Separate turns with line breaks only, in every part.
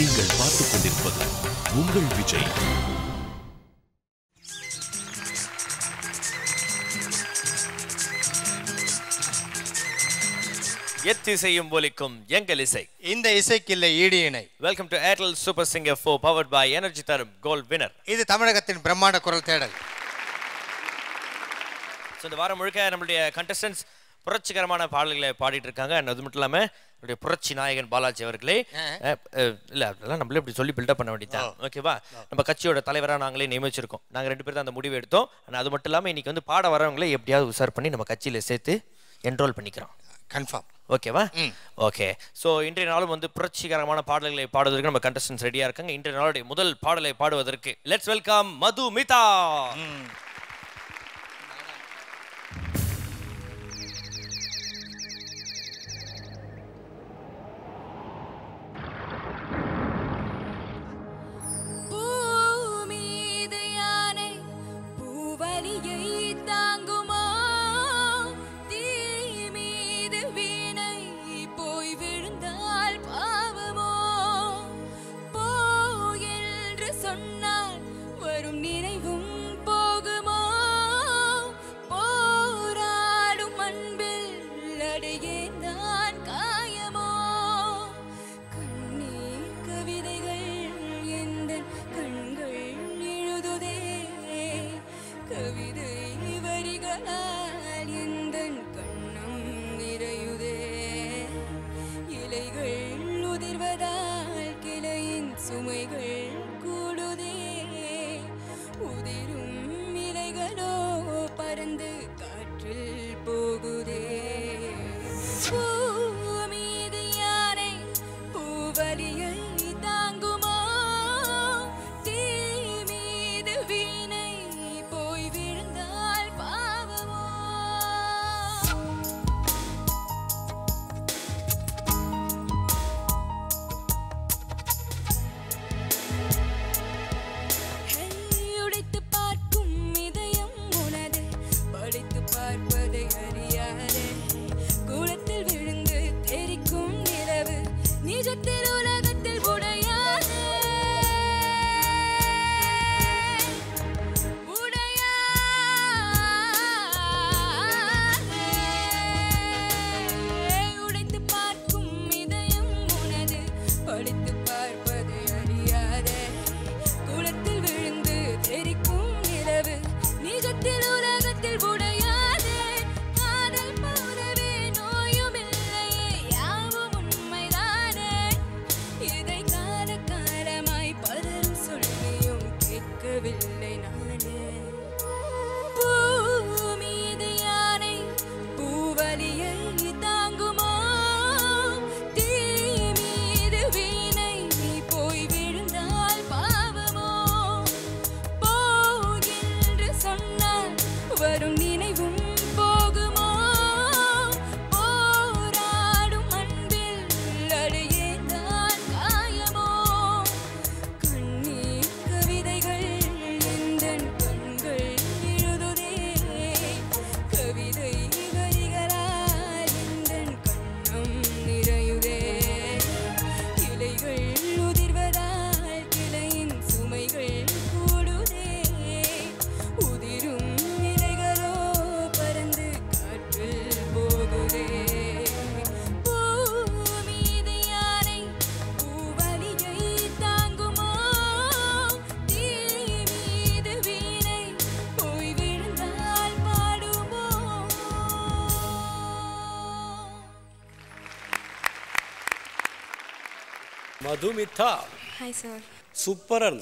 நீங்கள் பார்த்துக் கொண்டிருப்பது உங்கள் விஜய்.
எத்திசையும் ஒலிக்கும் எங்கள் இசை.
இந்த இசைக்கு இல்லை ஈடு இணை.
Welcome to Airtel super singer 4 powered by energy தரும் கோல்ட் வினர்.
இது தமிழகத்தின் பிரம்மாண்ட குரல் தேடல்.
இந்த வாரம் முழுக்க நம்மளுடைய கண்டஸ்டன்ஸ் புரட்சிகரமான பாடல்களை பாடிட்டு இருக்காங்க. அது மட்டும் இல்லாமல் நம்மளுடைய புரட்சி நாயகன் பாலாஜி அவர்களே இல்லை அதெல்லாம் நம்மளே இப்படி சொல்லி பில்டப் பண்ண வேண்டியதான். ஓகேவா, நம்ம கட்சியோட தலைவராக நாங்களே நியமிச்சிருக்கோம். நாங்கள் 2 பேர் தான் அந்த முடிவு எடுத்தோம். ஆனால் அது மட்டும் இல்லாமல் இன்னைக்கு வந்து பாட வரவங்களே எப்படியாவது உசார் பண்ணி நம்ம கட்சியில் சேர்த்து என்ரோல் பண்ணிக்கிறோம்.
கன்ஃபார்ம்.
ஓகேவா? ஓகே. ஸோ இன்றைய நாளும் வந்து புரட்சிகரமான பாடல்களை பாடுவதற்கு நம்ம கண்டஸ்டன்ஸ் ரெடியாக இருக்காங்க. இன்றைய நாளுடைய முதல் பாடலை பாடுவதற்கு let's welcome Madhumita.
Madhumita.
Hi sir.
Super and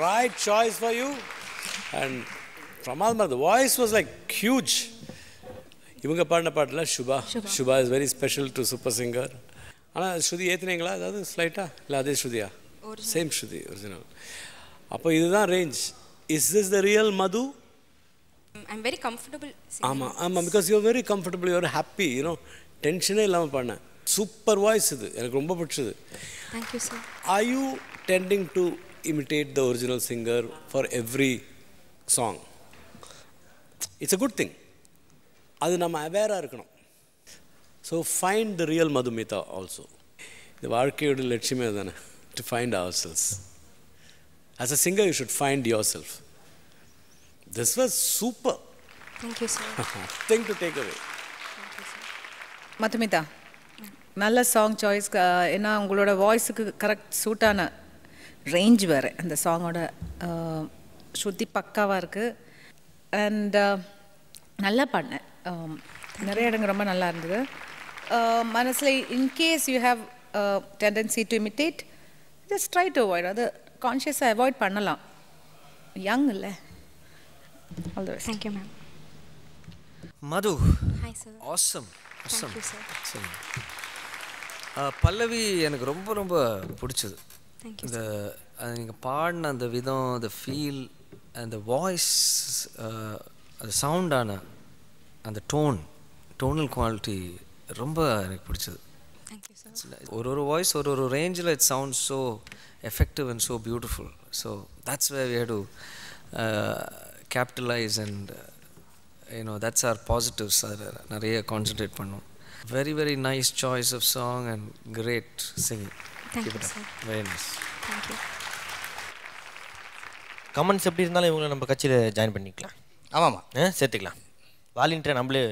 right choice for you. And from Alma, the voice was like huge. இவங்க பாடின பாட்டில் Subha is very special to super singer. ஆனால் ஸ்ருதி ஏற்றுனீங்களா? அதாவது ஸ்லைட்டாக இல்லை அதே ஸ்ருதியா? சேம் ஸ்ருதி ஒரிஜினல். அப்போ இதுதான் range. Is this the real Madhu?
I'm very comfortable singing.
ஆமாம் because you very comfortable, you happy, you know டென்ஷனே இல்லாமல் பாடினேன். சூப்பர் வாய்ஸ் இது, எனக்கு ரொம்ப பிடிச்சது.
Thank you sir.
Are you tending to imitate the original singer for every song? It's a good thing. அது நம்ம அவேராக இருக்கணும். So find the real Madhumita also. இந்த வாழ்க்கையோட லட்சியமே தானே, to find ourselves. As a singer, you should find yourself. This was super.
Thank you, sir.
Thing to take away.
Madhumitha நல்ல song choice. ஏன்னா உங்களோட வாய்ஸுக்கு கரெக்ட் சூட்டான ரேஞ்ச் வேறு அந்த சாங்கோட ஸ்ருதி பக்காவாக இருக்குது. அண்ட் நல்லா பாடினேன். நிறைய இடங்கள் ரொம்ப நல்லா இருந்தது. மனசில் in case you have tendency to imitate, just try to avoid. அது கான்ஷியஸாக அவாய்ட் பண்ணலாம். யங் இல்லை. All the best.
Thank you, ma'am.
Madhu.
Hi, sir.
Awesome
Thank you, sir.
பல்லவி எனக்கு ரொம்ப ரொம்ப பிடிச்சது.
Thank you,
இந்த நீங்கள் பாடின அந்த விதம், அந்த ஃபீல், அந்த வாய்ஸ், அந்த சவுண்டான அந்த டோனல் குவாலிட்டி ரொம்ப எனக்கு பிடிச்சது.
Thank you, sir.
ஒரு வாய்ஸ் ஒரு ரேஞ்சில் it sounds so effective and so beautiful. So that's where we have to capitalize and that's our positives. அதில் நிறைய கான்சென்ட்ரேட் பண்ணோம். Very very nice choice of song and great singing.
Thank you, sir.
Very nice.
Thank you.
Comments எப்படி இருந்தாலும் இவங்களை நம்ம கட்சியில் join பண்ணிக்கலாம்.
ஆமாம்மா,
சேர்த்துக்கலாம். வாலண்டியர் நம்மளே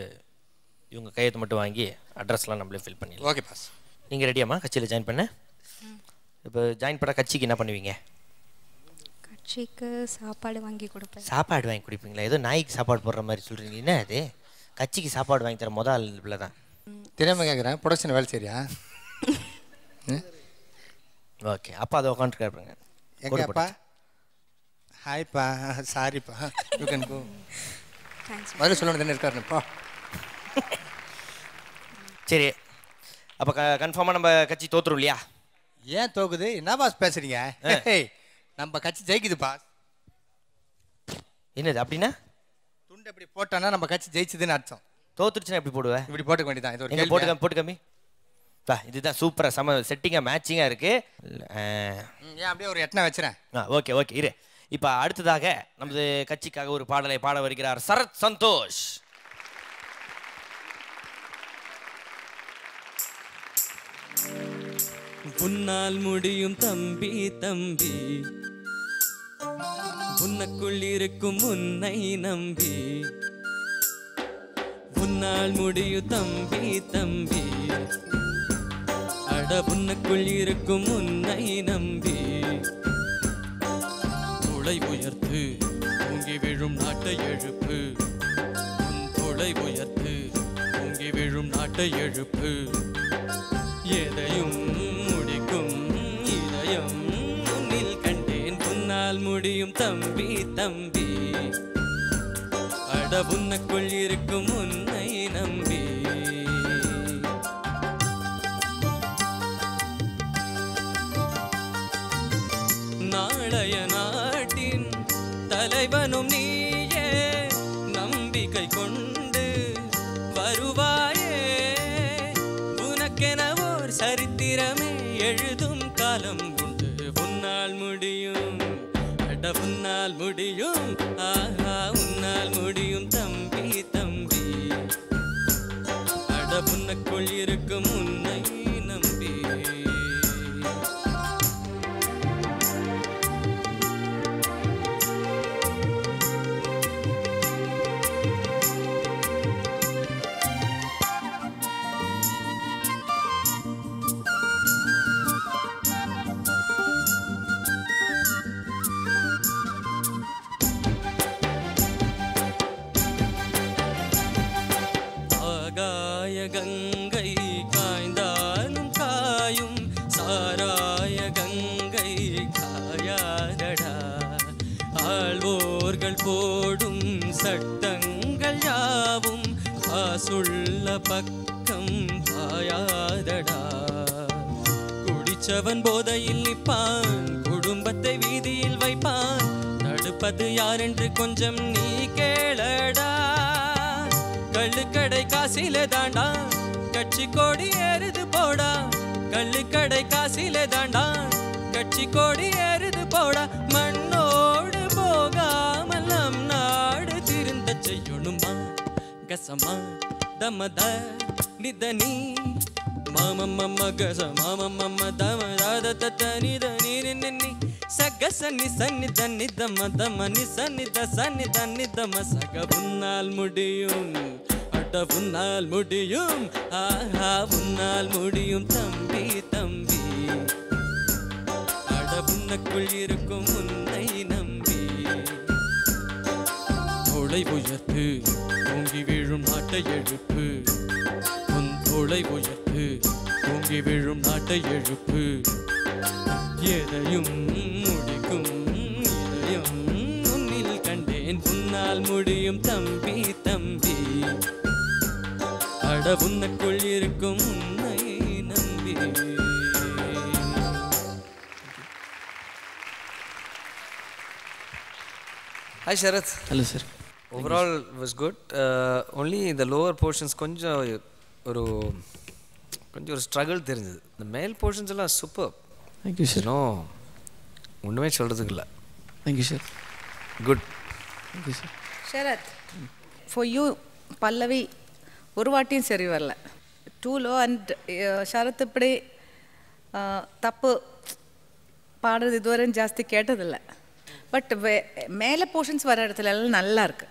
இவங்க கையெழுத்து மட்டும் வாங்கி அட்ரஸ்லாம் நம்மளே ஃபில் பண்ணிடலாம்.
Okay boss.
நீங்கள் ரெடியாம்மா கட்சியில் ஜாயின் பண்ண? இப்போ ஜாயின் பண்ண கட்சிக்கு என்ன பண்ணுவீங்க?
கட்சிக்கு சாப்பாடு வாங்கி கொடுப்பேன்.
சாப்பாடு வாங்கி குடிப்பீங்களா? ஏதோ நாய்க்கு சாப்பாடு போடுற மாதிரி சொல்கிறீங்க. என்ன அது? கட்சிக்கு சாப்பாடு வாங்கி தர முதல் பிள்ளை தான்.
தெரியாமல் கேட்குறேன், ப்ரொடக்ஷன் வேலை சரியா?
ஓகே, அப்பா அதை உட்காந்துருக்காருங்க.
எங்கள் அப்பா ஹாய்ப்பா, சாரிப்பா, யூ கேன் கோ.
தேங்க்ஸ்.
முதல்ல சொல்லணும் தானே இருக்காருப்பா.
சரி, அப்போ கன்ஃபார்மாக நம்ம கட்சி தோற்றுரும் இல்லையா?
ஏன் தோக்குது? என்ன பாஸ் பேசுறீங்க? நம்ம கட்சி ஜெயிக்குது பாஸ்.
என்னது அப்படின்னா?
துண்டு இப்படி போட்டானா நம்ம கட்சி ஜெயிச்சதுன்னு அர்த்தம்.
தோத்துருச்சுன்னா எப்படி போடுவேன்?
இப்படி போட்டுக்க வேண்டியதான். இது ஒரு
எங்க
கேள்வி.
போட்டு கம்மி. இதுதான் சூப்பராக செம செட்டிங்காக மேட்சிங்காக இருக்குது.
ஏன் அப்படியே ஒரு எட்டனை வச்சுறேன்.
ஓகே ஓகே இரு. இப்போ அடுத்ததாக நமது கட்சிக்காக ஒரு பாடலை பாட வருகிறார் சரத் சந்தோஷ்.
உன்னால் முடியும் தம்பி தம்பி, உனக்குள் இருக்கும் உன்னை நம்பி. உன்னால் முடியும் தம்பி தம்பி, அட உனக்குள் இருக்கும் உன்னை நம்பி. தொலை உயர்த்து தூங்கி விழும் நாட்டை எழுப்பு, உன் தொலை உயர்த்து தூங்கி விழும் நாட்டை எழுப்பு. எதையும் முடிக்கும் இதயம் உன்னில் கண்டேன். உன்னால் முடியும் தம்பி தம்பி, அட உனக்குள் இருக்கும் உன்னை நம்பி. நாளைய நாட்டின் தலைவனும் நீயே, நம்பிக்கை கொண்டு வருவாயே. உனக்கென ஓர் சரித்திரமே எழுதும் காலம் உண்டு. உன்னால் முடியும், அட உன்னால் முடியும், ஆஹா உன்னால் முடியும் தம்பி தம்பி, அட உனக்குள் இருக்கும் உன்னை நம்பி. கங்கை காய்ந்தாலும் காயும், சாராய கங்கை காயாதடா. ஆழ்வோர்கள் போடும் சட்டங்கள் யாவும் காசுள்ள பக்கம் பாயாதடா. குடிச்சவன் போதையில் நிற்பான், குடும்பத்தை வீதியில் வைப்பான். தடுப்பது யாரென்று கொஞ்சம் நீ கேளடா. கள்ளுக்கடை காசில தாண்டா கட்சி கோடி ஏறுது போடா. கள்ளுக்கடை காசில தாண்டா கட்சி கோடி ஏறுது போடா. மண்ணோடு போகாமல் நம் நாடு திருந்த செய்யணுமா. கசமா தமத நிதனி மாமம்ம கச மாமம்ம தம தாத தனி தனி நின்னி சக சன்னி சன்னி தன்னி தம தம நி சன்னி த சன்னி தன்னி தம சக உன்னால் முடியும் அட உன்னால் முடியும் ஆஹா உன்னால் முடியும் தம்பி தம்பி அட உனக்குள் இருக்கும் உன்னை நம்பி தோளை உயர்த்து தூங்கி வீழும் நாட்டை எழுப்பு உன் தோளை உயர்த்து தூங்கி வீழும் நாட்டை எழுப்பு எதையும் முடிக்கும் இதயம் உன்னில் கண்டேன் உன்னால் முடியும் தம்பி தம்பி அட உனக்குள் இருக்கும் உன்னை நம்பி.
Hi Sharath.
Hello sir.
Overall was good. Only the lower portions கொஞ்சம் ஒரு struggle தெரிஞ்சது. The male portions எல்லாம் super.
Thank you sir.
No ஒண்ணுமே சொல்றதுக்கு இல்ல.
Thank you sir.
Good.
Thank you sir.
Sharath, for you பல்லவி ஒரு வாட்டியும் சரி வரல. Too low and Sharath இப்படி தப்பு பாடுறது இதுவரையும் ஜாஸ்தி கேட்டதில்லை. பட் மேலே போர்ஷன்ஸ் வர இடத்துல எல்லாம் நல்லா இருக்கு.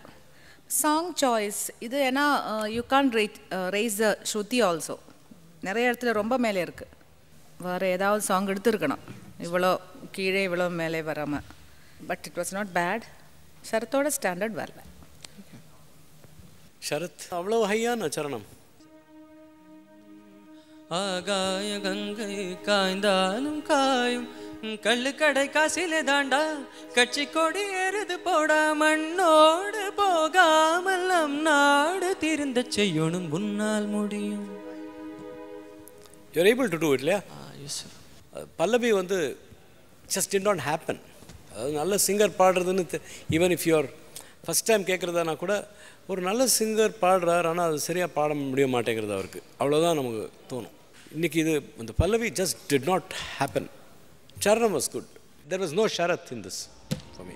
சாங் சாய்ஸ் இது ஏன்னா you can raise the shruti also. நிறைய இடத்துல ரொம்ப மேலே இருக்குது. வேறு ஏதாவது சாங் எடுத்துருக்கணும் இவ்வளோ கீழே இவ்வளோ மேலே வராமல். But it was not bad. ஷரத்தோட ஸ்டாண்டர்ட் வரல.
ஷரத் அவ்வளோ ஹையான சரணம்.
ஆகாய கங்கை காய்ந்தாலும் காயும் கள்ளுக்கடை காசிலே தாண்டா கட்சி கொடி எருது போடா மண்ணோடு போகாமல் நம் நாடு திருந்த செய்யணும் உன்னால் முடியும்.
You are able to do it இல்லையா? பல்லவி வந்து ஜஸ்ட் டிட் நாட் ஹேப்பன். அதாவது நல்ல சிங்கர் பாடுறதுன்னு even if you are first time கேட்குறதானா கூட ஒரு நல்ல சிங்கர் பாடுறார், ஆனால் அது சரியாக பாட முடிய மாட்டேங்கிறது அவருக்கு. அவ்வளோதான் நமக்கு தோணும். இன்றைக்கி இது இந்த பல்லவி just did not happen. Charanam was good. There was no Sharath in this for me.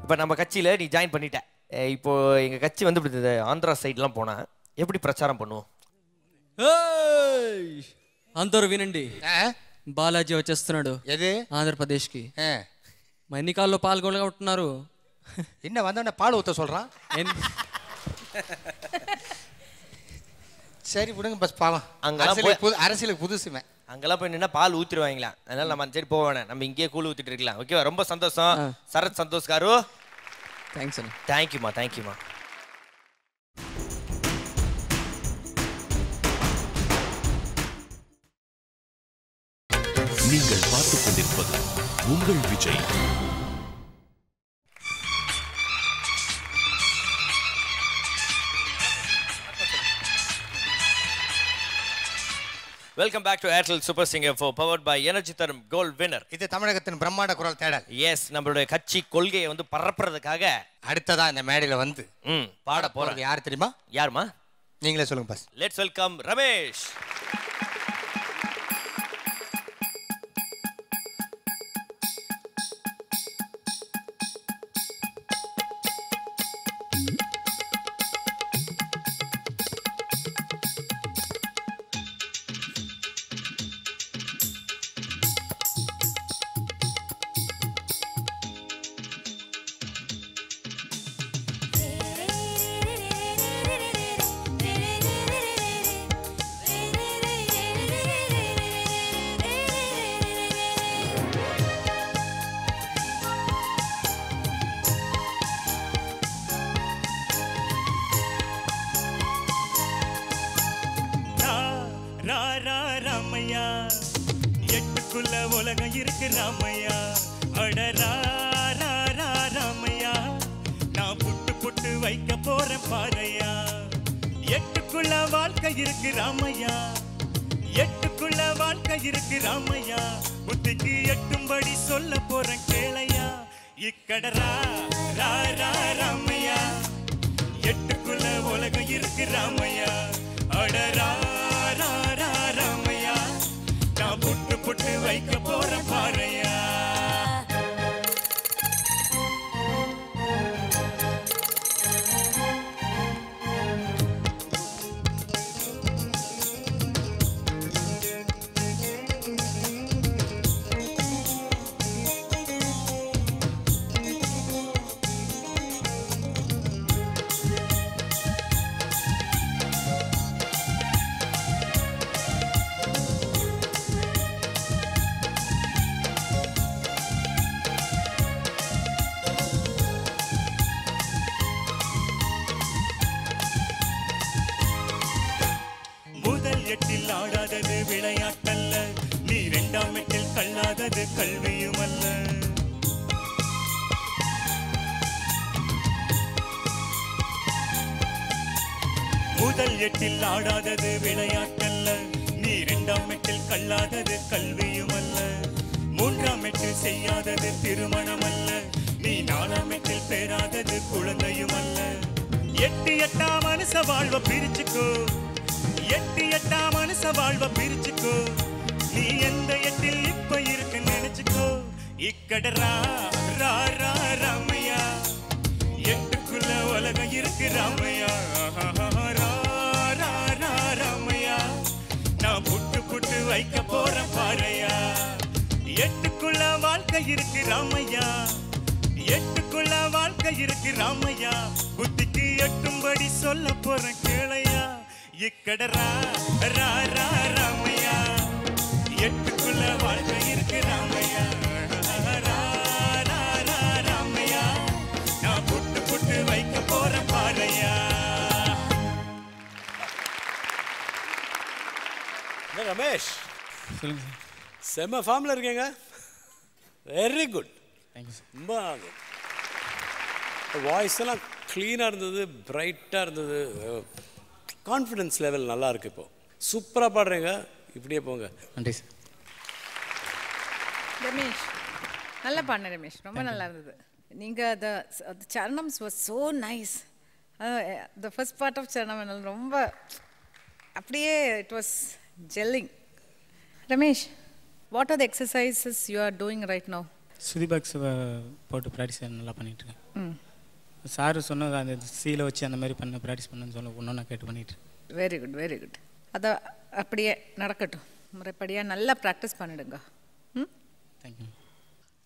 இப்போ நம்ம கட்சியில் நீ ஜாயின் பண்ணிட்ட. இப்போ எங்கள் கட்சி வந்து இப்படி ஆந்திரா சைட்லாம் போனால் எப்படி பிரச்சாரம் பண்ணுவோம்?
అందరూ వినండి, బాలాజీ వచ్చేస్తున్నాడు
எது
ఆంధ్రప్రదేశ్కి. ఎన్నికల్లో పాల్గొంటున్నారు.
என்ன வந்தோடனே பால் ஊற்ற சொல்கிறான். சரி விடுங்க பஸ் பாவம். அங்கெல்லாம் அரசியலுக்கு புதுசுமே
அங்கெல்லாம் போய் நின்னா பால் ஊற்றிடுவாங்களா. அதனால நம்ம சரி போக வேணாம், நம்ம இங்கேயே கூழ் ஊற்றிட்டு இருக்கலாம். ஓகேவா? ரொம்ப சந்தோஷம் சரத் சந்தோஷ் காரு.
தேங்க்ஸ் அண்ணா.
தேங்க்யூமா தேங்க்யூமா.
நீங்கள் பார்த்துக் கொண்டிருப்பது உங்கள் Vijay.
Welcome back to Airtel super Singer four powered by energy தரும் கோல்ட் வின்னர்.
இது தமிழகத்தின் பிரம்மாண்ட குரல் தேடல்.
எஸ், நம்மளுடைய கட்சி கொள்கையை வந்து பரப்புறதுக்காக
அடுத்ததா இந்த மேடையில் வந்து
பாட போறது
யார் தெரியுமா?
யாருமா?
நீங்களே சொல்லுங்க பஸ்.
Let's welcome Ramesh.
ராமையா எட்டுக்குள்ள உலகம் இருக்கு ராமையா. அடரா ராமையா நான் புட்டு புட்டு வைக்க போறேன் பாறையா. எட்டுக்குள்ள வாழ்க்கை இருக்கு ராமையா, எட்டுக்குள்ள வாழ்க்கை இருக்கு ராமையா. புத்திக்கு எட்டும்படி சொல்ல போறேன் கேளையா. இக்கடரா ராமையா எட்டுக்குள்ள உலகம் இருக்கு ராமையா. அடரா ராமையா நான் புட்டு புட்டு வைக்க போற பாறையா. எட்டில் ஆடாதது விளையாட்டல்ல நீ இரண்டாம் எட்டில் தள்ளாதது கல்வியும் அல்ல முதல் எட்டில் ஆடாதது விளையாட்டல்ல நீ இரண்டாம் எட்டில் கல்லாதது கல்வியும் அல்ல மூன்றாம் எட்டில் செய்யாதது திருமணம் அல்ல நீ நாலாம் எட்டில் பெறாதது குழந்தையும் அல்ல எட்டு எட்டா மனுஷ வாழ்வ பிரிச்சுக்கோ எட்டு எட்டா மனுஷ வாழ்வ பிரிச்சுக்கோ நீ எந்த எட்டில் இப்ப இருக்கு நினைச்சுக்கோ இக்கடரா ரா ரா ராமையா எட்டுக்குள்ள உலகம் இருக்கு ராமையா ராமையா நான் புட்டு புட்டு வைக்க போற பாறையா எட்டுக்குள்ள வாழ்க்கை இருக்கு ராமையா எட்டுக்குள்ள வாழ்க்கை இருக்கு ராமையா புத்திக்கு எட்டும்படி சொல்ல போறேன் கேளையா இக்கடரா ரா ரா ராமையா எட்டுக்குள்ள வாழ்க்கை இருக்கு ராமையா ராமையா நான் புட்டு புட்டு வைக்க போற பாறையா
ரமேஷ்
சொல்லுங்க
செம்ம ஃபார்மில் இருக்கீங்க வெரி குட்
தேங்க்யூ சார்
ரொம்ப வாய்ஸ் எல்லாம் க்ளீனாக இருந்தது பிரைட்டாக இருந்தது கான்ஃபிடென்ஸ் லெவல் நல்லா இருக்கு இப்போ சூப்பராக பாடுறீங்க இப்படியே போங்க
நன்றி சார்
ரமேஷ் நல்லா பாடின ரமேஷ் ரொம்ப நல்லா இருந்தது நீங்கள் the சரணம்ஸ் was so nice the first part of சரணம் ரொம்ப அப்படியே it was gelling Ramesh what are the exercises you are doing right now
சுதி பாக்ஸ் போட்டு ப்ராக்டிஸ் நல்லா பண்ணிட்டுருக்கேன் சார் சொன்னது அந்த சீலை வச்சு அந்த மாதிரி பண்ண ப்ராக்டிஸ் பண்ணுன்னு சொல்ல ஒன்று நான் கேட்டு பண்ணிட்டு
வெரி குட் வெரி குட் அதை அப்படியே நடக்கட்டும் முறைப்படியாக நல்லா ப்ராக்டிஸ் பண்ணிடுங்க ம்
தேங்க்யூ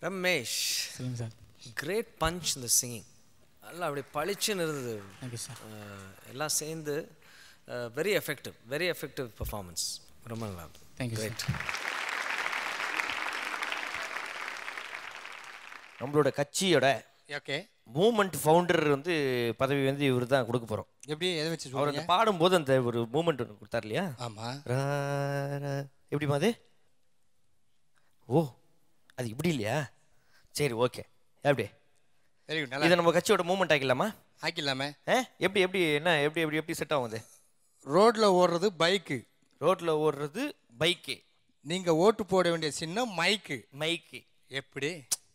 ரமேஷ்
சொல்லுங்கள் சார்
கிரேட் பஞ்ச் இந்த சிங்கிங் நல்லா அப்படி பளிச்சுன்னு இருந்தது
தேங்க்யூ சார்
எல்லாம் சேர்ந்து வெரி எஃபெக்டிவ் பர்ஃபார்மன்ஸ் ரொம்ப நல்லா இருந்தது
தேங்க்யூ
கிரேட்
நம்மளோட கட்சியோட
ஓகே
மூமெண்ட் ஃபவுண்டர் வந்து பதவி வந்து இவர் தான் கொடுக்க போகிறோம்
எப்படி எதை வச்சு
அவர் அந்த பாடும்போது அந்த ஒரு மூமெண்ட் ஒன்று கொடுத்தார் இல்லையா
ஆமாம்
எப்படிமா அது ஓ அது இப்படி இல்லையா சரி ஓகே எப்படி
வெரி குட் நல்லா
இதை நம்ம கட்சியோட மூமெண்ட் ஆக்கிடலாமா
ஆக்கிடலாமே
எப்படி எப்படி என்ன எப்படி எப்படி எப்படி செட் ஆகும் அது
ரோட்டில் ஓடுறது பைக்கு
ரோட்டில் ஓடுறது பைக்கு
நீங்கள் ஓட்டு போட வேண்டிய சின்னம் மைக்கு எப்படி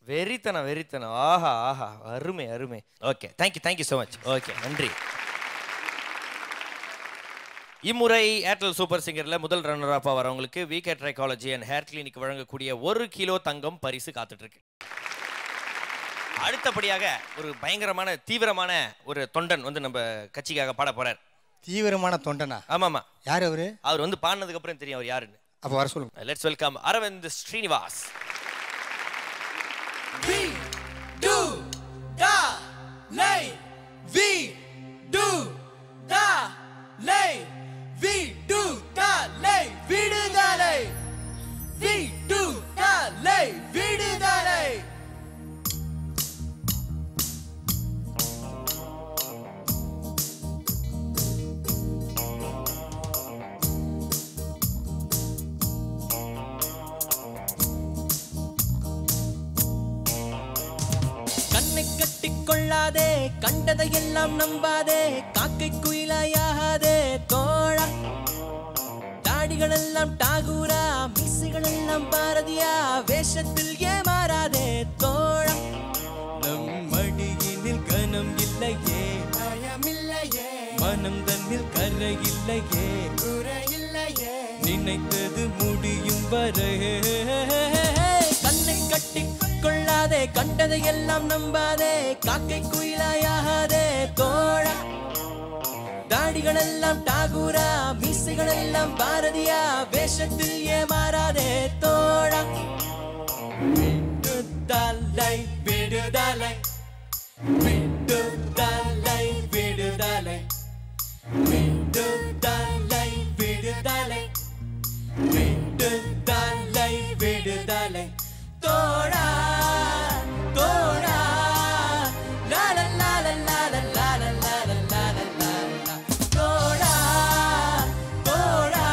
வெறித்தனம் ஆஹா ஆஹா அருமை அருமை okay thank you so much okay நன்றி இம்முறை ஏர்டெல் சூப்பர் சிங்கரில் முதல் ரன்னர் அப்பாக வரவங்களுக்கு VK trichology and hair clinic வழங்கக்கூடிய 1 கிலோ தங்கம் பரிசு காத்துட்டு இருக்கு. அடுத்தபடியாக ஒரு பயங்கரமான தீவிரமான ஒரு தொண்டன் வந்து நம்ம கட்சிக்காக பாட போறார்.
தீவிரமான தொண்டனா?
ஆமாமா.
யார் அவரு?
அவர் வந்து பாடினதுக்கு அப்புறம் தெரியும் அவர் யாருன்னு.
அப்ப வர சொல்லுங்க.
Let's welcome Aravind Srinivas.
We do da lay. We do da lay. We do da lay. விடுதலை. We do da lay. விடுதலை. கண்ணை கட்டிக்கொள்ளாதே, கண்டதையெல்லாம் நம்பாதே, காக்கை குயிலாயாகாதே தோழா. தாடிகளெல்லாம் டாகூரா, மீசைகளெல்லாம் பாரதியா, வேஷத்தில் ஏமாறாதே தோழா. நம் மடியினில் கனம் இல்லையே, பயமில்லையே, மனம் தன்னில் கரை இல்லையே, குறை இல்லையே, நினைத்தது முடியும் வரை. கண்ணை கட்டி கொள்ளாதே, கண்டதையெல்லாம் நம்பாதே, காக்கை குயிலாயாகாதே தோழா. தாடிகளெல்லாம் டாகூரா, மீசைகளெல்லாம் பாரதியா, வேஷத்தில் ஏமாறாதே தோழா. விடுதலை விடுதலை விடுதலை விடுதலை விடுதலை விடுதலை விடுதலை விடுதலை தோழா தோழா. லா லா லா லா லா லா லா லா லா லா லா. தோழா தோழா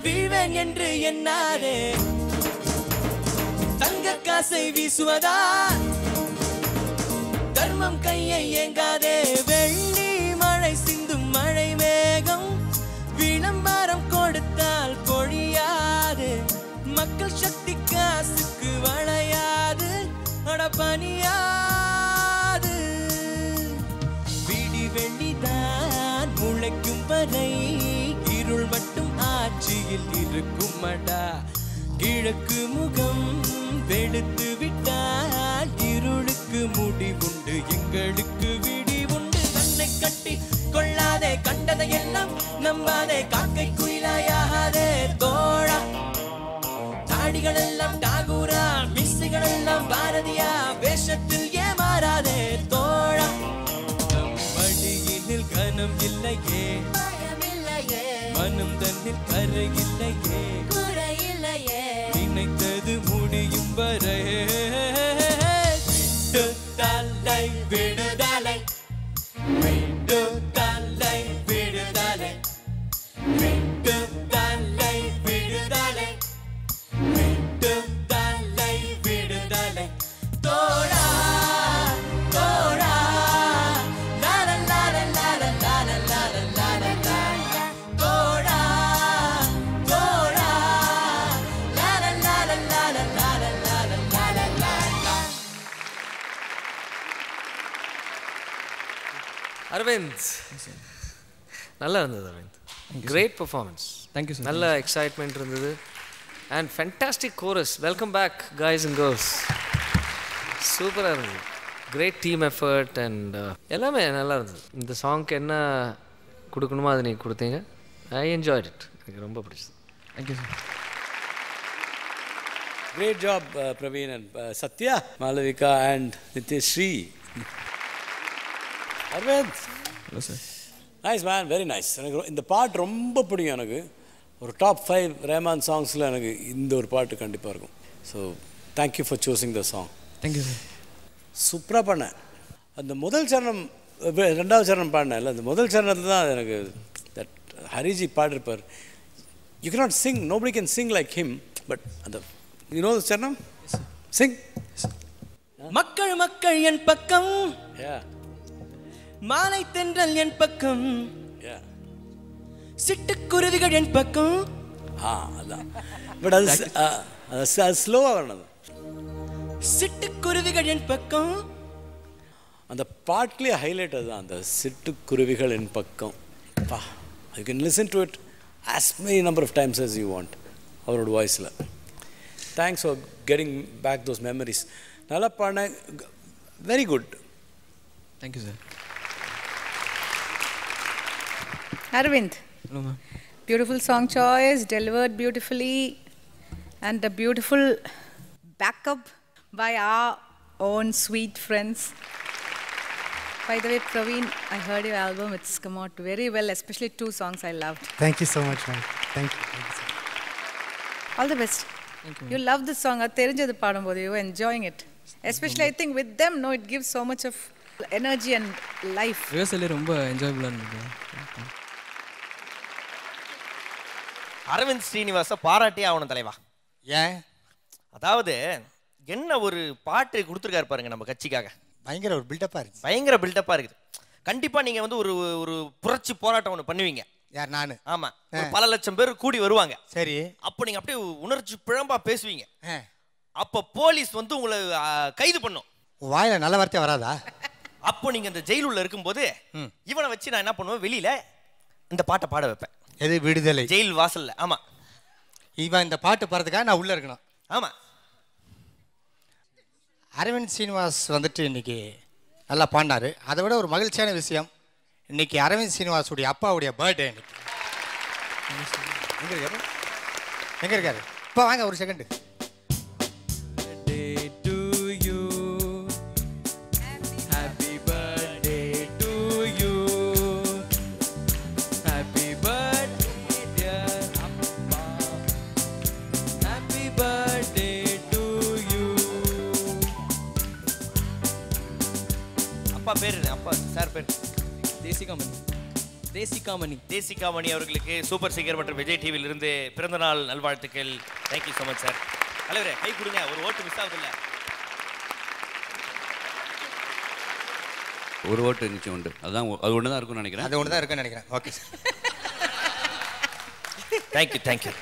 நான் வீழ்வேன் என்று எண்ணாதே தங்க காசை வீசுவதா தர்மம் கையை ஏங்காதே வெள்ளி மழை சிந்தும் மழை மேகம் விளம்பரம் கொடுத்தால் பொழியாது மக்கள் சக்தி காசுக்கு வளையாது அட பணியாது விடி வெள்ளிதான் முளைக்கும் வரை இருள் மட்டும் ஆட்சியில் இருக்கும் அடா கிழக்கு முகம் வெளுத்து விட்டால் இருளுக்கு முடிவுண்டு எங்களுக்கு விடிவுண்டு தன்னை கட்டி கொள்ளாதே கண்டதை எல்லாம் நம்பாதே காக்கை குயிலாயாதே தோழா தாடிகள் எல்லாம் டாகூரா மிஸ்ஸுகள் எல்லாம் பாரதியா வேஷத்தில் ஏமாறாதே தோழா நம் வழியினில் கனம் இல்லையே மனம் தன்னில் கரை இல்லையே நினைத்தது முடியும் வரை விடுதலை விடுதலை விடுதலை விடுதலை விடுதலை விடுதலை விடுதலை விடுதலை தோழா தோழா லால லால லால லால லால லால தோழா தோழா லால லால லால லால லால லால லால
அரவிந்த் நல்லா இருந்தது Aravind great performance
thank you sir
நல்ல எக்ஸைட்மெண்ட் இருந்தது and fantastic chorus welcome back guys and girls சூப்பராக இருந்தது கிரேட் டீம் எஃபர்ட் அண்ட் எல்லாமே நல்லா இருந்தது இந்த சாங்க்கு என்ன கொடுக்கணுமோ அதை நீங்கள் கொடுத்தீங்க ஐ என்ஜாய்ட் இட் எனக்கு ரொம்ப பிடிச்சது
thank you sir
Great job, Praveen and Satya, Malavika and Nitishri. Arvind.
Hello, sir.
Nice, man. Very nice. இந்த பாட்டு ரொம்ப பிடிக்கும் எனக்கு ஒரு டாப் 5 ரஹ்மான் சாங்ஸில் எனக்கு இந்த ஒரு பாட்டு கண்டிப்பாக இருக்கும் so thank you for choosing the song
thank you sir
சூப்பராக பண்ணேன் அந்த முதல் சரணம் ரெண்டாவது சரணம் பாடினேன் இல்லை அந்த முதல் சரணத்தில் தான் எனக்கு தட் ஹரிஜி பாடிருப்பார் you cannot sing nobody can sing like him but அந்த you know the சரணம் sing
மக்கள் மக்கள் என் பக்கம்
yeah
மாலை தென்றல் என் பக்கம்
yeah
சிட்டுக்குருவிகள் என் பக்கம்
அதான் பட் அது ஸ்லோவாக வரணும்
சிட்டுக்குருவிகள் என் பக்கம்
அந்த பாட்லேயே ஹைலைட் அதுதான் அந்த சிட்டுக்குருவிகள் என் பக்கம் பா you can listen to it as many number of times as you want அவரோட வாய்ஸில் thanks for getting back those memories நல்லா பாடின very good
thank you sir
Arvind.
Hello, ma'am.
Beautiful song choice, delivered beautifully, and a beautiful backup by our own sweet friends. By the way, Praveen, I heard your album. It's come out very well, especially 2 songs I loved.
Thank you so much, man. Thank you. Thank you so much.
All the best.
Thank you.
You love this song. You were enjoying it. Especially, I think with them, no, it gives so much of energy and life.
Rehearsal ரொம்ப என்ஜாயபுளாக இருந்தது
அரவிந்த் ஸ்ரீனிவாச பாராட்டியே ஆகணும் தலைவா
ஏன்
அதாவது என்ன ஒரு பாட்டு கொடுத்துருக்காரு பாருங்க நம்ம கட்சிக்காக
பயங்கர ஒரு பில்டப்பாக இருக்கு
பயங்கர பில்டப்பாக இருக்குது கண்டிப்பாக நீங்கள் வந்து ஒரு ஒரு புரட்சி போராட்டம் ஒன்று பண்ணுவீங்க
யார் நான்
ஆமாம் பல லட்சம் பேர் கூடி வருவாங்க
சரி
அப்போ நீங்கள் அப்படியே உணர்ச்சி பிழம்பா பேசுவீங்க அப்போ போலீஸ் வந்து உங்களை கைது பண்ணும்
வாயில நல்ல வார்த்தை வராதா
அப்போ நீங்கள் இந்த ஜெயிலுள்ள இருக்கும்போது இவனை வச்சு நான் என்ன பண்ணுவேன் வெளியில் இந்த பாட்டை பாட வைப்பேன்
எது விடுதலை
ஜெயில் வாசல்ல ஆமாம்
இவன் இந்த பாட்டு பாடுறதுக்காக நான் உள்ளே இருக்கணும்
ஆமாம்
அரவிந்த் ஸ்ரீனிவாஸ் வந்துட்டு இன்னைக்கு நல்லா பாடினாரு அதை விட ஒரு மகிழ்ச்சியான விஷயம் இன்னைக்கு அரவிந்த் ஸ்ரீனிவாஸுடைய அப்பாவுடைய பர்த்டே இன்னைக்கு எங்கே இருக்காரு இப்போ வாங்க ஒரு செகண்டு
அப்பா பேர் அப்பா சார் பேர்
தேசிகாமணி
தேசிகாமணி அவர்களுக்கு சூப்பர் சிங்கர் மற்றும் விஜய் டிவியில் இருந்து பிறந்தநாள் நல்வாழ்த்துக்கள். Thank you so much sir. தலைவரே கை கொடுங்க, ஒரு ஓட்டு மிஸ் ஆகுது இல்லை?
ஒரு ஓட்டு நிச்சயம் உண்டு. அது ஒன்று தான் இருக்கும்னு நினைக்கிறேன்.
அது ஒன்று தான் இருக்குன்னு நினைக்கிறேன். Okay sir.
Thank you thank you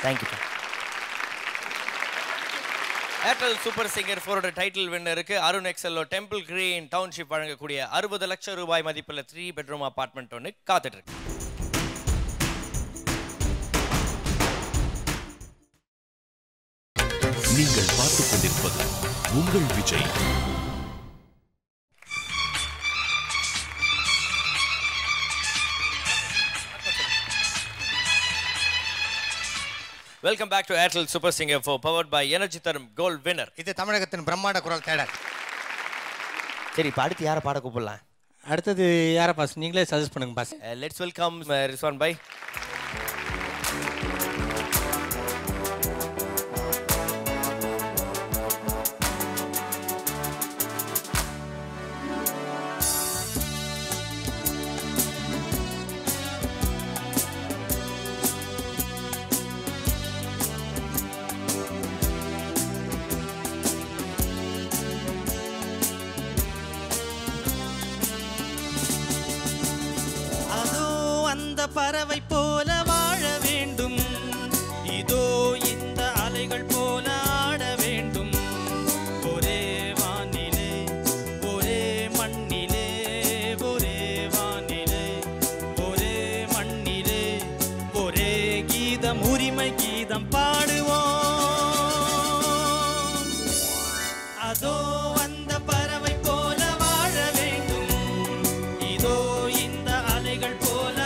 thank you. Airtel super singer 4 title வின்னருக்கு Arun Excello temple green township வழங்கக்கூடிய 60 லட்சம் ரூபாய் மதிப்புள்ள 3 பெட்ரூம் அபார்ட்மெண்ட் ஒன்று காத்துட்டு இருக்கு.
நீங்கள் பார்த்துக் கொண்டிருப்பது உங்கள் Vijay.
Welcome back to Airtel super Singer powered by energy தரும் கோல்ட் வின்னர்.
இது தமிழகத்தின் பிரம்மாண்ட குரல் தேடல்.
சரி, இப்போ அடுத்து யாரை பாட கூப்பிடலாம்?
அடுத்தது யாரை பாஸ்? நீங்களே சஜஸ்ட் பண்ணுங்க பாஸ்.
லெட்ஸ் வெல்கம் ரிஸ்வான் பாய்.
பறவை போல வாழ வேண்டும், இதோ இந்த அலைகள் போல ஆட வேண்டும். ஒரே வானிலே ஒரே மண்ணிலே, ஒரே வானிலே ஒரே மண்ணிலே, ஒரே கீதம் உரிமை கீதம் பாடுவோம். அதோ அந்த பறவை போல வாழ வேண்டும், இதோ இந்த அலைகள் போல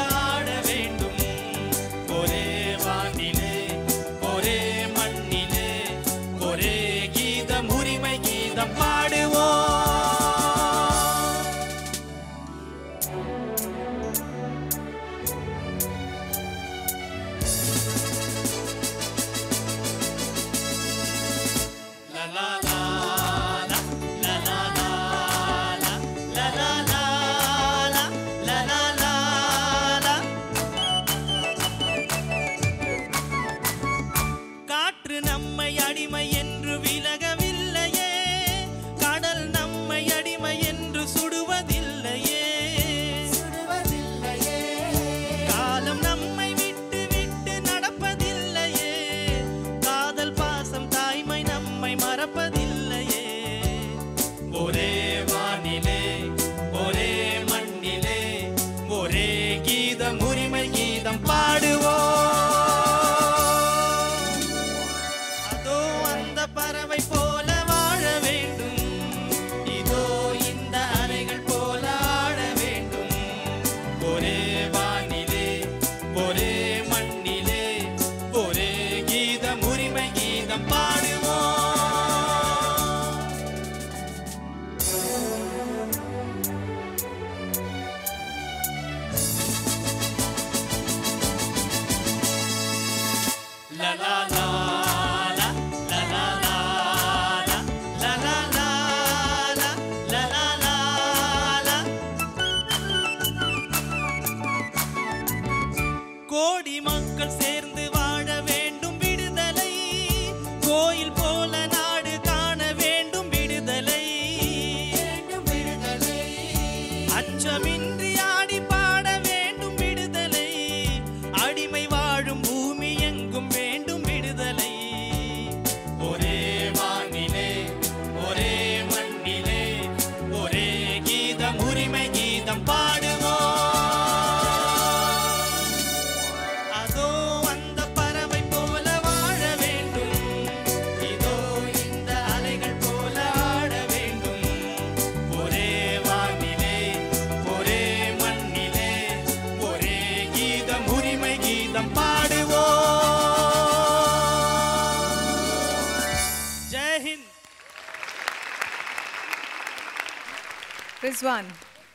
Rizwan.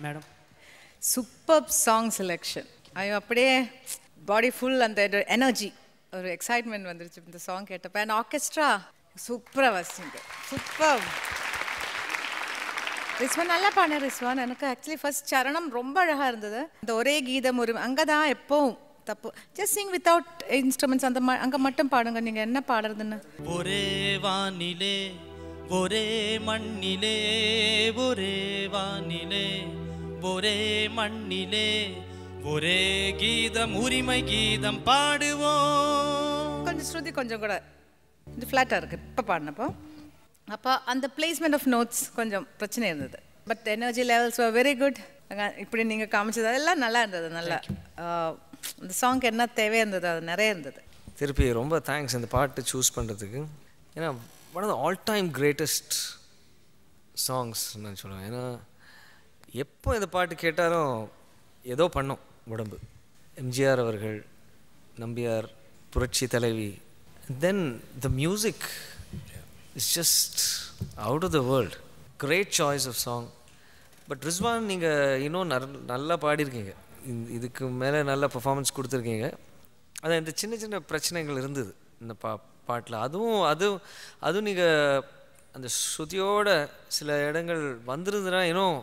Madam.
Superb song selection. ஐயோ அப்படியே பாடி ஃபுல் அந்த எனர்ஜி ஒரு எக்ஸைட்மெண்ட் வந்துருச்சு இந்த சாங் கேட்டப்ப. அண்ட் ஆர்கெஸ்ட்ரா சூப்பராக வாசிங்க. சூப்பர். ரிஸ்வான் நல்லா பாடின ரிஸ்வான். எனக்கு ஆக்சுவலி ஃபர்ஸ்ட் சரணம் ரொம்ப அழகாக இருந்தது. இந்த ஒரே கீதம் ஒரு அங்கே தான் எப்போவும் தப்பு. ஜஸ்ட் சிங் வித்தவுட் இன்ஸ்ட்ருமெண்ட்ஸ் அந்த அங்கே மட்டும் பாடுங்க. நீங்கள் என்ன பாடுறதுன்னு.
ஒரே வானிலே ஒரே மண்ணிலே ஒரே வானிலே ஒரே மண்ணிலே ஒரே கீதம் உரிமை கீதம் பாடுவோம்.
கொஞ்சம் ஸ்ருதி கொஞ்சம் கூட இது ஃப்ளாட்டாக இருக்குது இப்போ பாடினப்போ. அப்போ அந்த பிளேஸ்மெண்ட் ஆஃப் நோட்ஸ் கொஞ்சம் பிரச்சனை இருந்தது. But energy levels are very good. இப்படி நீங்கள் காமிச்சது அதெல்லாம் நல்லா இருந்தது. நல்லா இந்த சாங்க்கு என்ன தேவையாக இருந்தது அது நிறைய இருந்தது.
திருப்பி ரொம்ப தேங்க்ஸ் இந்த பாட்டு சூஸ் பண்ணுறதுக்கு. ஏன்னா one of the all time greatest songs நான் சொல்லுவேன். ஏன்னா எப்போ இந்த பாட்டு கேட்டாலும் ஏதோ பண்ணோம் உடம்பு. எம்ஜிஆர் அவர்கள், நம்பியார், புரட்சி தலைவி, then the music it's just out of the world. Great choice of song. But Rizwan நீங்கள் இன்னும் நல்லா பாடியிருக்கீங்க. இதுக்கு மேலே நல்ல பர்ஃபார்மன்ஸ் கொடுத்துருக்கீங்க. அது இந்த சின்ன சின்ன பிரச்சனைகள் இருந்தது இந்த பாட்டில். அதுவும் நீங்கள் அந்த ஸ்ருதியோட சில இடங்கள் வந்திருந்துன்னா இன்னும்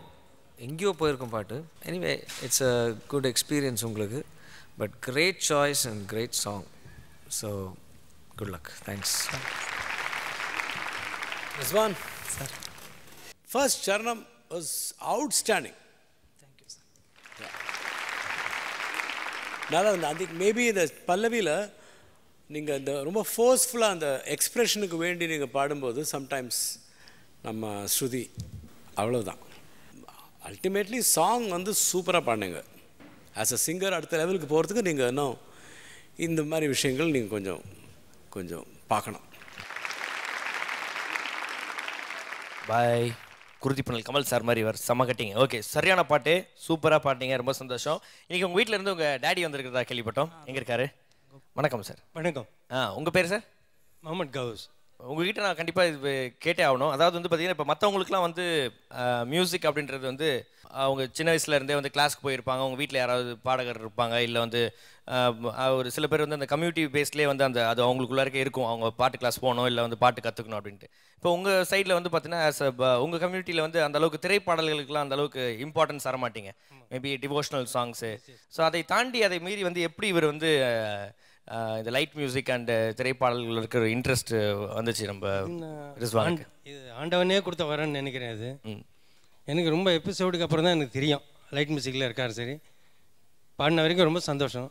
எங்கேயோ போயிருக்கும் பாட்டு. Anyway it's a good experience உங்களுக்கு. But great choice and great song. So good luck. Thanks.
Rizwan, sir. First Charanam was outstanding.
Thank you, sir.
நல்லா இருந்தது. அதுக்கு மேபி இந்த பல்லவியில் நீங்கள் இந்த ரொம்ப ஃபோர்ஸ்ஃபுல்லாக அந்த எக்ஸ்ப்ரெஷனுக்கு வேண்டி நீங்கள் பாடும்போது சம்டைம்ஸ் நம்ம ஸ்ருதி அவ்வளோதான். அல்டிமேட்லி சாங் வந்து சூப்பராக பாடுங்க. ஆஸ் அ சிங்கர் அடுத்த லெவலுக்கு போகிறதுக்கு நீங்கள் இன்னும் இந்த மாதிரி விஷயங்கள் நீங்கள் கொஞ்சம் பார்க்கணும்.
பாய். குருதிப்பனல் கமல் சார் மாதிரி இவர் செம்ம கட்டிங்க. ஓகே, சரியான பாட்டு, சூப்பராக பாட்டிங்க, ரொம்ப சந்தோஷம். இன்றைக்கி உங்கள் வீட்டில் இருந்து உங்கள் டேடி வந்திருக்கிறதா கேள்விப்பட்டோம். எங்கே இருக்காரு? வணக்கம் சார்.
வணக்கம்.
உங்கள் பேர் சார்?
முகமது கவுஸ்.
உங்ககிட்ட நான் கண்டிப்பாக இது கேட்டே ஆகணும். அதாவது வந்து பார்த்தீங்கன்னா இப்போ மற்றவங்களுக்குலாம் வந்து மியூசிக் அப்படின்றது வந்து அவங்க சின்ன வயசுலேருந்தே வந்து கிளாஸ்க்கு போயிருப்பாங்க. அவங்க வீட்டில் யாராவது பாடகர் இருப்பாங்க, இல்லை வந்து ஒரு சில பேர் வந்து அந்த கம்யூனிட்டி பேஸ்லேயே வந்து அது அவங்களுக்குள்ளாருக்கே இருக்கும். அவங்க பாட்டு கிளாஸ் போகணும், இல்லை வந்து பாட்டு கற்றுக்கணும் அப்படின்ட்டு. இப்போ உங்கள் சைடில் வந்து பார்த்தீங்கன்னா உங்கள் கம்யூனிட்டியில் வந்து அந்தளவுக்கு திரைப்பாடல்களுக்குலாம் அந்தளவுக்கு இம்பார்ட்டன்ஸ் தர மாட்டீங்க. Maybe devotional songs. ஸோ அதை தாண்டி அதை மீறி வந்து எப்படி இவர் வந்து இந்த லைட் மியூசிக் அண்ட் திரைப்பாடல்கள் இருக்கிற இன்ட்ரெஸ்ட் வந்துச்சு நம்ம ரிஸ்வானுக்கு?
இது ஆண்டவனே கொடுத்த வரேன்னு நினைக்கிறேன். அது எனக்கு ரொம்ப எபிசோடுக்கு அப்புறம் தான் எனக்கு தெரியும் லைட் மியூசிக்கில் இருக்கார். சரி, பாடின வரைக்கும் ரொம்ப சந்தோஷம்.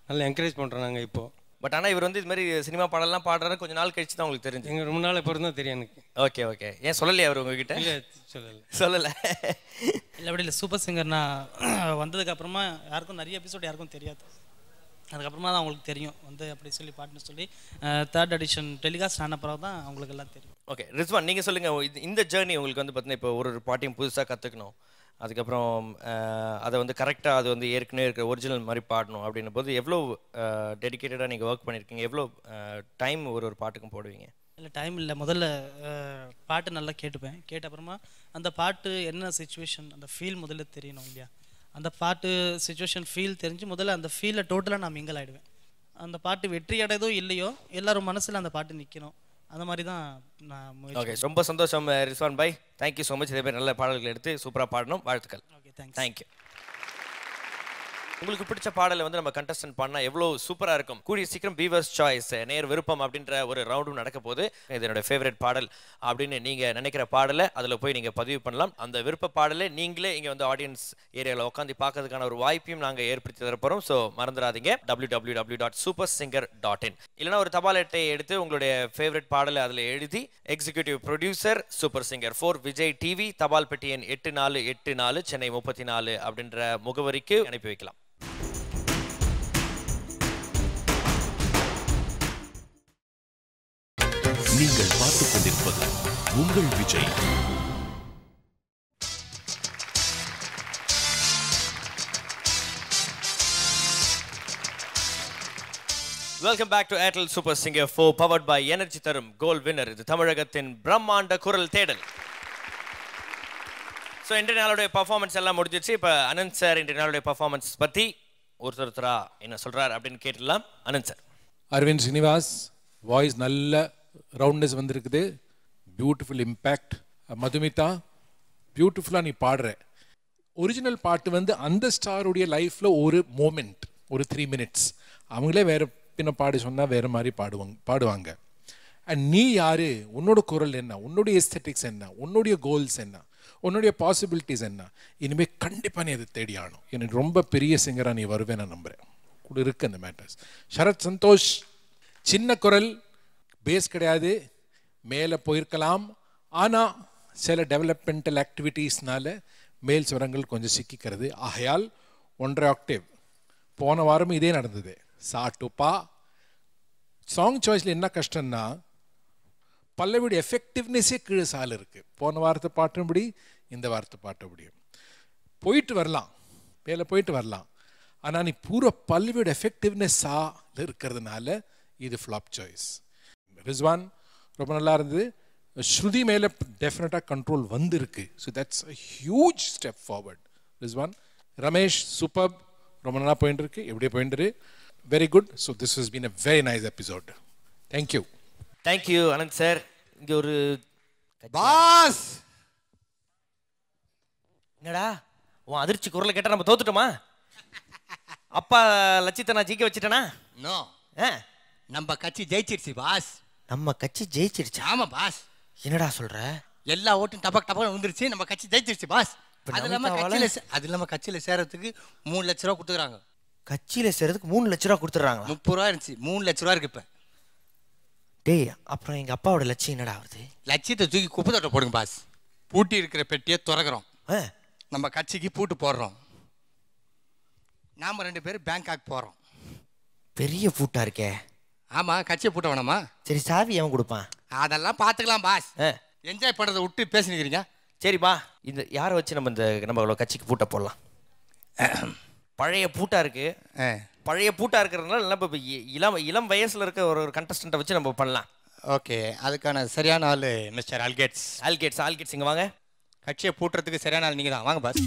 நல்லா என்கரேஜ் பண்ணுறோம் நாங்கள் இப்போது.
பட் ஆனால் இவர் வந்து இது மாதிரி சினிமா பாடலாம் பாடுறாரு கொஞ்சம் நாள் கழிச்சு தான் உங்களுக்கு தெரிஞ்சு?
எங்கள் ரொம்ப நாள் அப்புறம் தான் தெரியும் எனக்கு.
Okay okay. ஏன் சொல்லலையா அவர் உங்ககிட்ட?
இல்லை
சொல்லலை.
இல்லை அப்படி இல்லை. சூப்பர் சிங்கர் நான் வந்ததுக்கப்புறமா யாருக்கும் நிறைய எபிசோட் யாருக்கும் தெரியாது. அதுக்கப்புறமா தான் அவங்களுக்கு தெரியும் வந்து அப்படி சொல்லி பாட்டுன்னு சொல்லி 3rd எடிஷன் டெலிகாஸ்ட் ஆன பிறகு தான் அவங்களுக்கு எல்லாம் தெரியும்.
ஓகே ரிஸ்வான், நீங்கள் சொல்லுங்கள். இந்த ஜேர்னி உங்களுக்கு வந்து பார்த்தீங்கன்னா இப்போ ஒரு பாட்டையும் புதுசாக கற்றுக்கணும், அதுக்கப்புறம் அதை வந்து கரெக்டாக அது வந்து ஏற்கனவே இருக்கிற ஒரிஜினல் மாதிரி பாடணும் அப்படின்னும் போது எவ்வளோ டெடிக்கேட்டடாக நீங்கள் ஒர்க் பண்ணியிருக்கீங்க? எவ்வளோ டைம் ஒரு பாட்டுக்கும் போடுவீங்க?
இல்லை டைம் இல்லை. முதல்ல பாட்டு நல்லா கேட்டுப்பேன். கேட்ட அப்புறமா அந்த பாட்டு என்ன சுச்சுவேஷன் அந்த ஃபீல் முதல்ல தெரியணும் இல்லையா? அந்த பாட்டு சுச்சுவேஷன் ஃபீல் தெரிஞ்சு முதல்ல அந்த ஃபீலை டோட்டலாக நான் மிங்கல் ஆகிடுவேன். அந்த பாட்டு வெற்றி அடையதோ இல்லையோ எல்லாரும் மனசில் அந்த பாட்டு நிற்கணும். அந்த மாதிரி தான் நான்.
ஓகே, ரொம்ப சந்தோஷம் ரிஸ்வான் பாய். Thank you so much. இதே பேர் நல்ல பாடல்கள் எடுத்து சூப்பராக பாடணும். வாழ்த்துக்கள்.
Okay, thank you.
உங்களுக்கு பிடிச்ச பாடலை வந்து நம்ம கண்டஸ்டன்ட் பண்ணால் எவ்வளோ சூப்பராக இருக்கும். கூடிய சீக்கிரம் வீவர்ஸ் சாய்ஸ் நேர் விருப்பம் அப்படின்ற ஒரு ரவுண்டும் நடக்க போது. இது என்னோட ஃபேவரட் பாடல் அப்படின்னு நீங்கள் நினைக்கிற பாடலை அதில் போய் நீங்கள் பதிவு பண்ணலாம். அந்த விருப்ப பாடலை நீங்களே இங்கே வந்து ஆடியன்ஸ் ஏரியாவில் உட்காந்து பார்க்கறதுக்கான ஒரு வாய்ப்பையும் நாங்கள் ஏற்படுத்தி தரப்போகிறோம். ஸோ மறந்துடாதீங்க www.supersinger.in. இல்லைனா ஒரு தபால் அட்டை எடுத்து உங்களுடைய ஃபேவரட் பாடலை அதில் எழுதி executive producer super singer 4 Vijay TV, தபால் பெட்டி எண் 8484 சென்னை 34 அப்படின்ற முகவரிக்கு அனுப்பி வைக்கலாம்.
நீங்கள் பார்த்துக் கொண்டிருப்பது உங்கள் Vijay.
Welcome back to Airtel super singer 4 powered by energy தரும் கோல்ட் வின்னர். இது தமிழகத்தின் பிரம்மாண்ட குரல் தேடல். ஸோ இன்றைய நாளுடைய பர்ஃபார்மன்ஸ் எல்லாம் முடிஞ்சிச்சு. இப்போ அனந்த் சார் இன்றைய நாளுடைய பர்ஃபார்மன்ஸ் பற்றி ஒருத்தரா என்ன சொல்கிறார் அப்படின்னு கேட்டுடலாம். அனந்த் சார்.
அரவிந்த் ஸ்ரீனிவாஸ் வாய்ஸ் நல்ல ரவுண்ட்னஸ் வந்திருக்குது. Beautiful impact. மதுமிதா பியூட்டிஃபுல்லாக நீ பாடுற. ஒரிஜினல் பாட்டு வந்து அந்த ஸ்டாருடைய லைஃப்பில் ஒரு மோமெண்ட், ஒரு 3 minutes. அவங்களே வேறு பின்ன பாடி சொன்னால் வேறு மாதிரி பாடுவாங்க. அண்ட் நீ யார், உன்னோட குரல் என்ன, உன்னுடைய எஸ்தெட்டிக்ஸ் என்ன, உன்னுடைய கோல்ஸ் என்ன, உன்னுடைய பாசிபிலிட்டிஸ் என்ன, இனிமேல் கண்டிப்பாக நீ அதை தேடி ஆகணும். எனக்கு ரொம்ப பெரிய சிங்கராக நீ வருவேன் நான் நம்புகிறேன். கூட இருக்கு அந்த மேட்டர்ஸ். சரத் சந்தோஷ், சின்ன குரல், பேஸ் கிடையாது, மேலே போயிருக்கலாம். ஆனால் சில டெவலப்மெண்டல் ஆக்டிவிட்டீஸ்னால மேல் சுரங்கள் கொஞ்சம் சிக்கிக்கிறது. ஆகையால் 1.5 octave. போன வாரம் இதே நடந்தது. சா டு பா. சாங் சாய்ஸில் என்ன கஷ்டம்னா பல்லவியோட எஃபெக்டிவ்னஸே கீழே சால் இருக்குது. போன வாரத்தை பாட்டும்படி இந்த வாரத்தை பாட்டபடி போயிட்டு வரலாம், மேலே போயிட்டு வரலாம். ஆனால் நீ பூரா பல்லவியோட எஃபெக்டிவ்னஸ் சால இருக்கிறதுனால இது ஃப்ளாப் சாய்ஸ். ரிஸ்வான் ரொம்ப நல்லா இருந்தது. ஸ்ருதி மேலே டெஃபினட்டாக கண்ட்ரோல் வந்திருக்கு. So that's a huge step forward. Rizwan. Ramesh super, ரொம்ப நல்லா போயிட்டு இருக்கு, எப்படியே போயிட்டு very good. So this has been a very nice episode. Thank you.
Thank you Anand sir. இங்கே ஒரு
பாஸ்
என்னடா உன் அதிர்ச்சி குரலை கேட்டால் நம்ம தோத்துட்டோமா? அப்பா லட்சியத்தை நான் ஜெயிக்க வச்சுட்டேனா?
நோ, நம்ம கட்சி ஜெயிச்சிருச்சு பாஸ்.
நம்ம கட்சி ஜெயிச்சிருச்சு?
ஆமா பாஸ்.
என்னடா சொல்ற?
எல்லா ஓட்டும் டபக் டபக் வந்துருச்சு, நம்ம கட்சி ஜெயிச்சிருச்சு பாஸ். அது இல்லாம கட்சியில் சேர்றதுக்கு 3 லட்ச ரூபா கொடுத்துக்கிறாங்க.
கட்சியில் சேர்றதுக்கு 3 லட்ச ரூபா கொடுத்துட்றாங்க?
30 ரூபா இருந்துச்சு, 3 லட்ச ரூபா இருக்கு இப்போ.
டேய், அப்புறம் எங்கள் அப்பாவோட லட்சியம் என்னடா ஆகுது?
லட்சியத்தை தூக்கி குப்பை தொட்ட போடுங்க பாஸ். பூட்டி இருக்கிற பெட்டியை திறக்கிறோம், நம்ம கட்சிக்கு பூட்டு போடுறோம். நாம 2 பேரும் பேங்காக் போகிறோம்.
பெரிய பூட்டா இருக்கே.
ஆமாம், கட்சியை பூட்ட வேணாமா?
சரி, சாவி அவன் கொடுப்பான்.
அதெல்லாம் பார்த்துக்கலாம் பாஸ். என்ஜாய் பண்ணுறதை விட்டு பேசினுக்கிறீங்க.
சரிப்பா, இந்த யாரை வச்சு நம்ம கட்சிக்கு பூட்டை போடலாம்? பழைய பூட்டா இருக்கு. பழைய பூட்டா இருக்கிறதுனால நம்ம இளம் வயசுல இருக்க ஒரு கண்டஸ்டண்ட்டை வச்சு நம்ம பண்ணலாம்.
ஓகே, அதுக்கான சரியான ஆள் மிஸ்டர் ஆல்கேட்ஸ்.
ஆல்கேட்ஸ் இங்கே வாங்க.
கட்சியை பூட்டுறதுக்கு சரியான ஆள் நீங்கள் தான். வாங்க பாஸ்.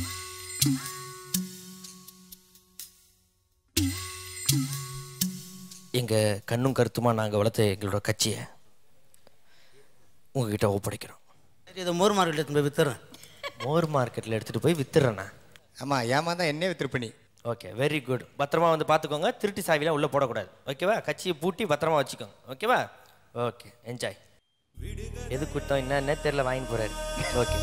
எங்கள் கண்ணும் கருத்துமா நாங்கள் வளர்த்த எங்களோட கட்சியை உங்ககிட்ட ஒப்படைக்கிறோம்.
இதை மோர் மார்க்கெட்டில் எடுத்துகிட்டு போய் வித்துறேன்.
மோர் மார்க்கெட்டில் எடுத்துகிட்டு போய் வித்துறேண்ணா?
ஆமாம், ஏமா தான் என்னே வித்துருப்பணி.
Okay, very good. பத்திரமா வந்து பார்த்துக்கோங்க, திருட்டு சாவிலாம் உள்ளே போடக்கூடாது. ஓகேவா? கட்சியை பூட்டி பத்திரமா வச்சுக்கோங்க. ஓகேவா? Okay, enjoy. எது கொடுத்தோம் என்ன தெரியல, வாங்கி போகிறாரு. ஓகே.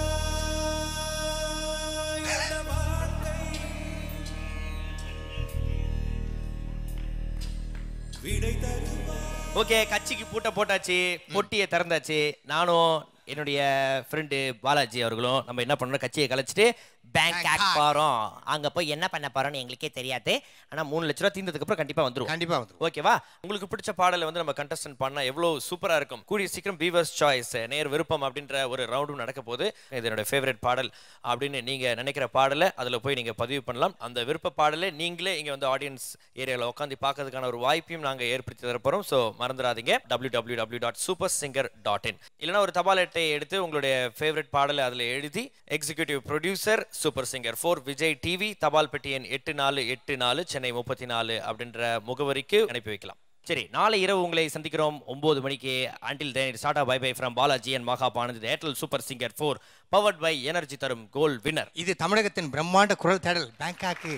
ஓகே, கட்சிக்கு பூட்டை போட்டாச்சு, பொட்டியை திறந்தாச்சு. நானும் என்னுடைய ஃப்ரெண்டு பாலாஜி அவர்களும் நம்ம என்ன பண்ணோம், கட்சியை கலைச்சிட்டு பேங்காக் போகிறோம். அங்கே போய் என்ன பண்ண போகிறோன்னு எங்களுக்கே தெரியாது. ஆனால் 3 லட்ச ரூபா தீர்ந்ததுக்கப்புறம் கண்டிப்பாக வந்துடும்.
கண்டிப்பாக வந்துடும்.
ஓகேவா? உங்களுக்கு பிடிச்ச பாடலை வந்து நம்ம கண்டஸ்டன்ட் பண்ணால் எவ்வளோ சூப்பராக இருக்கும். கூடிய சீக்கிரம் பீவர்ஸ் சாய்ஸ் நேர் விருப்பம் அப்படின்ற ஒரு ரவுண்டும் நடக்க போகுது. இது என்னோட ஃபேவரட் பாடல் அப்படின்னு நீங்கள் நினைக்கிற பாடலை அதில் போய் நீங்கள் பதிவு பண்ணலாம். அந்த விருப்ப பாடலை நீங்களே இங்கே வந்து ஆடியன்ஸ் ஏரியாவில் உட்காந்து பார்க்கறதுக்கான ஒரு வாய்ப்பையும் நாங்கள் ஏற்படுத்தி தரப்போகிறோம். ஸோ மறந்துடாதீங்க, www.supersinger.in. இல்லைனா ஒரு தபால் அட்டை எடுத்து உங்களுடைய ஃபேவரட் பாடலை அதில் எழுதி executive producer super singer 4 Vijay TV, தபால் பெட்டி எண் 8484 சென்னை 34 அப்படின்ற முகவரிக்கு அனுப்பி வைக்கலாம். சரி, நாளை இரவு உங்களை சந்திக்கிறோம் 9 மணிக்கு. Until then tata bye bye from Balaji and Maka Panand. Airtel super singer 4 powered by energy தரும் கோல்ட் வின்னர்.
இது தமிழகத்தின் பிரம்மாண்ட குரல் தேடல் பேங்காக்கு.